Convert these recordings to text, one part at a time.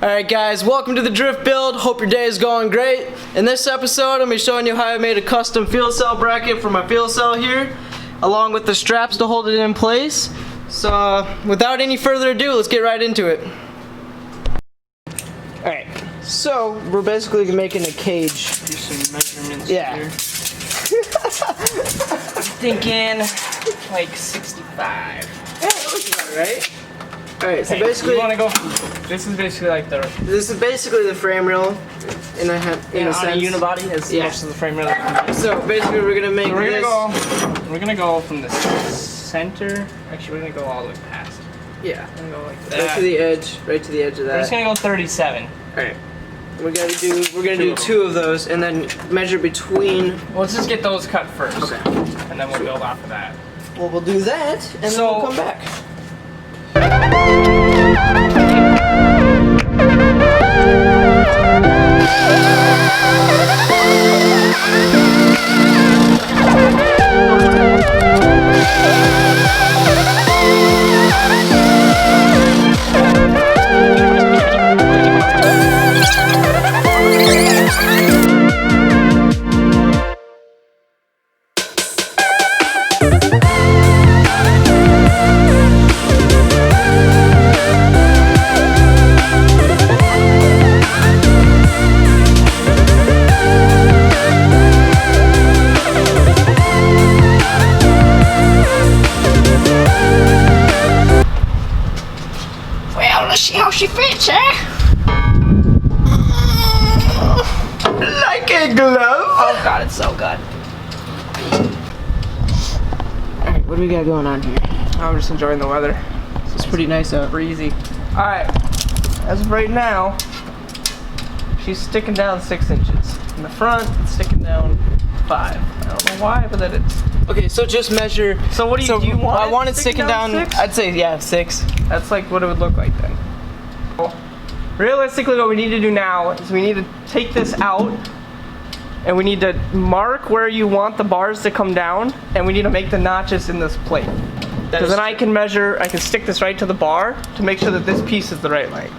Alright guys, welcome to the drift build. Hope your day is going great. In this episode, I'm going to be showing you how I made a custom fuel cell bracket for my fuel cell here, along with the straps to hold it in place. So, without any further ado, let's get right into it. Alright, so we're basically making a cage. Do some measurements here. Thinking like 65. Yeah, that looks about right. Alright, so Okay, basically, you want to go. This is basically like the. this is basically the frame rail in a On sense. a unibody is most of the frame rail. So basically, we're gonna make We're this. gonna go from the center. Actually, we're gonna go all the way past. Yeah. We're gonna go like Right that. to the edge. Right to the edge of that. We're just gonna go 37. Alright. We're gonna do two of those and then measure between. Well, let's just get those cut first. Okay. And then we'll build off of that. Well, we'll do that and then we'll come back. Let's see how she fits, eh? Like a glove. Oh god, it's so good. Alright, what do we got going on here? I'm just enjoying the weather. It's pretty nice out. Breezy. Alright, as of right now, she's sticking down 6 inches. In the front, it's sticking down 5. I don't know why, but that it's. Okay, so just measure. So what do you want? I want it sticking down. 6? I'd say, yeah, 6. That's like what it would look like then. Realistically, what we need to do now is we need to take this out and we need to mark where you want the bars to come down, and we need to make the notches in this plate. Because then I can measure, I can stick this right to the bar to make sure that this piece is the right length.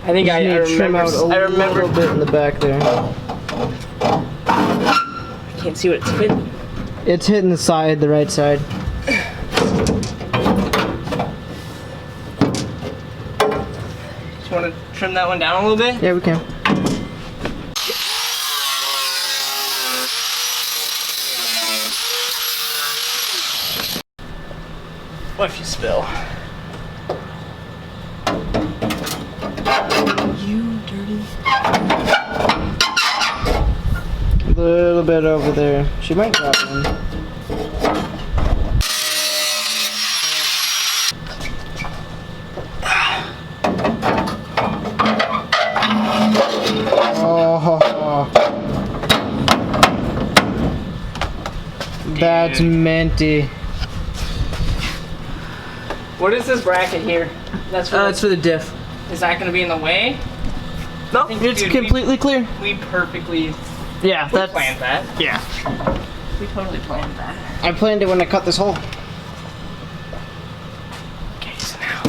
I think I Trim out remember. a I remember. little bit in the back there. I can't see what it's hitting. It's hitting the side, the right side. Just want to trim that one down a little bit? Yeah, we can. What if you spill? You dirty. A little bit over there. She might drop in. Oh, that's minty. What is this bracket here? That's for. It's for the diff. Is that going to be in the way? No, think, it's dude, completely clear. We perfectly. Yeah, We that's planned that. yeah. We totally planned that. I planned it when I cut this hole. Okay, so now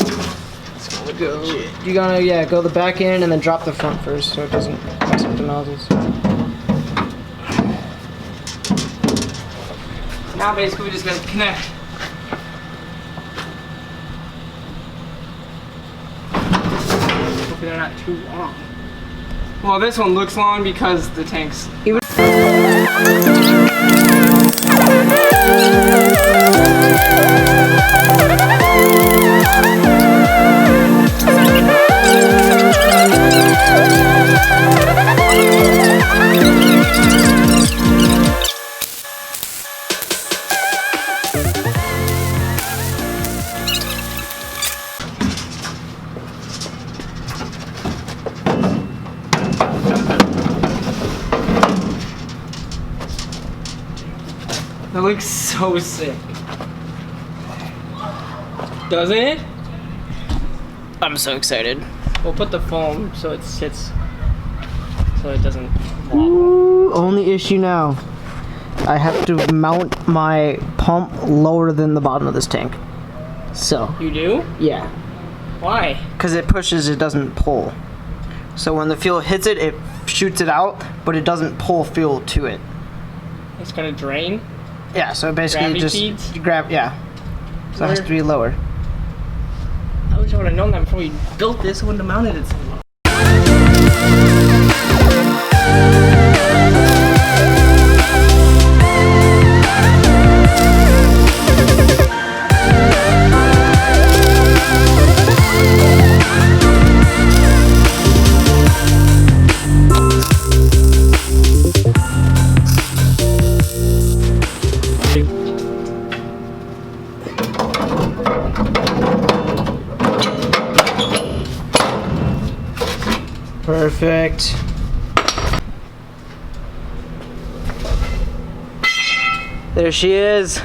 let's go with Go. You gotta go the back end and then drop the front first so it doesn't mess up the nozzles. Now basically we just gotta connect. Hopefully they're not too long. Well, this one looks long because the tank's. That looks so sick. Doesn't it? I'm so excited. We'll put the foam so it sits, so it doesn't wobble. Ooh, only issue now. I have to mount my pump lower than the bottom of this tank. So, You do? yeah. Why? Because it pushes, it doesn't pull. So when the fuel hits it, it shoots it out, but it doesn't pull fuel to it. It's gonna drain? Yeah, so basically Gravity just feeds? you grab, yeah. So it has to be lower. I wish I would have known that before we built this. I wouldn't have mounted it so low. Perfect. There she is.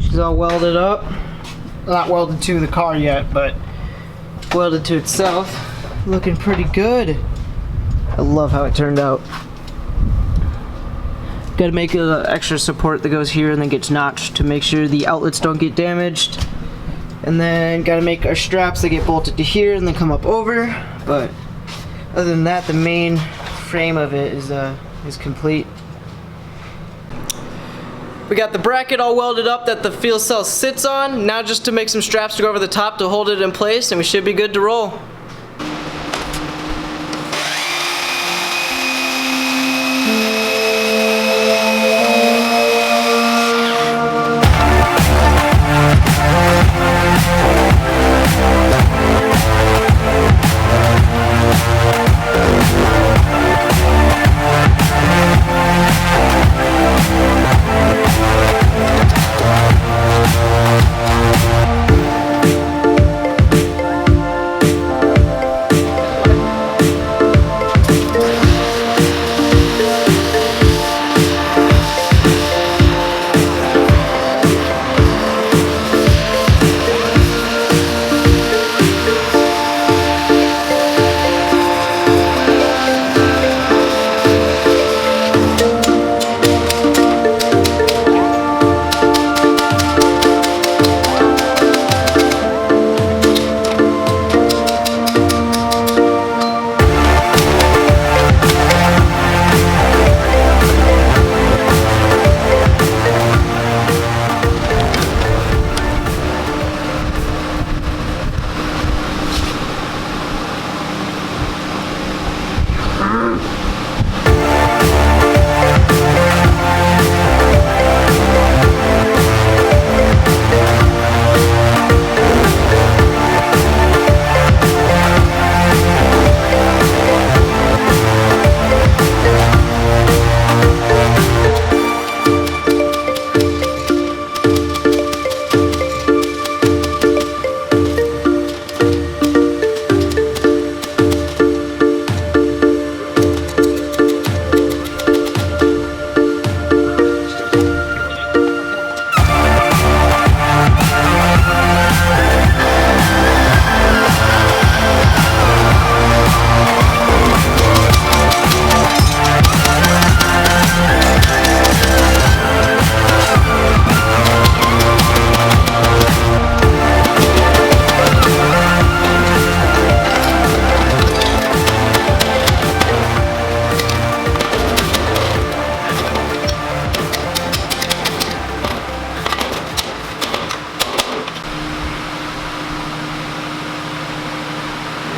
She's all welded up. Not welded to the car yet, but welded to itself. Looking pretty good. I love how it turned out. Gotta make an extra support that goes here and then gets notched to make sure the outlets don't get damaged. And then gotta make our straps that get bolted to here and then come up over. But other than that, the main frame of it is complete. We got the bracket all welded up that the fuel cell sits on. Now just to make some straps to go over the top to hold it in place, and we should be good to roll.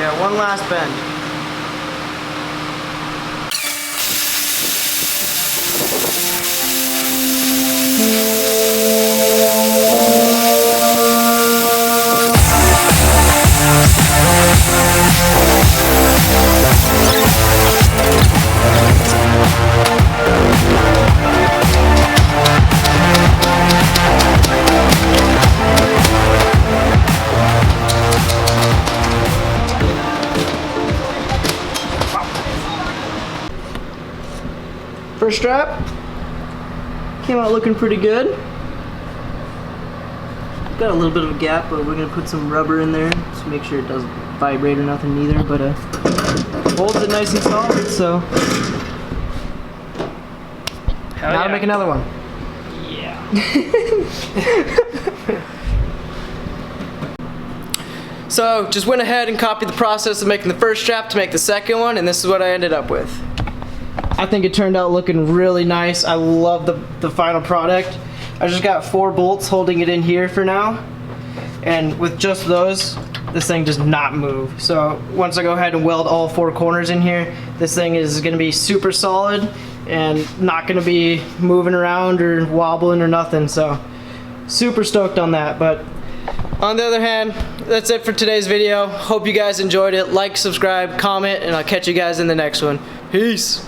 Yeah, one last bend. First strap came out looking pretty good. Got a little bit of a gap, but we're gonna put some rubber in there to make sure it doesn't vibrate or nothing either. But holds it nice and solid. So now to make another one. Yeah. So just went ahead and copied the process of making the first strap to make the second one, and this is what I ended up with. I think it turned out looking really nice. I love the final product. I just got 4 bolts holding it in here for now. And with just those, this thing does not move. So once I go ahead and weld all 4 corners in here, this thing is gonna be super solid and not gonna be moving around or wobbling or nothing. So super stoked on that. But on the other hand, that's it for today's video. Hope you guys enjoyed it. Like, subscribe, comment, and I'll catch you guys in the next one. Peace.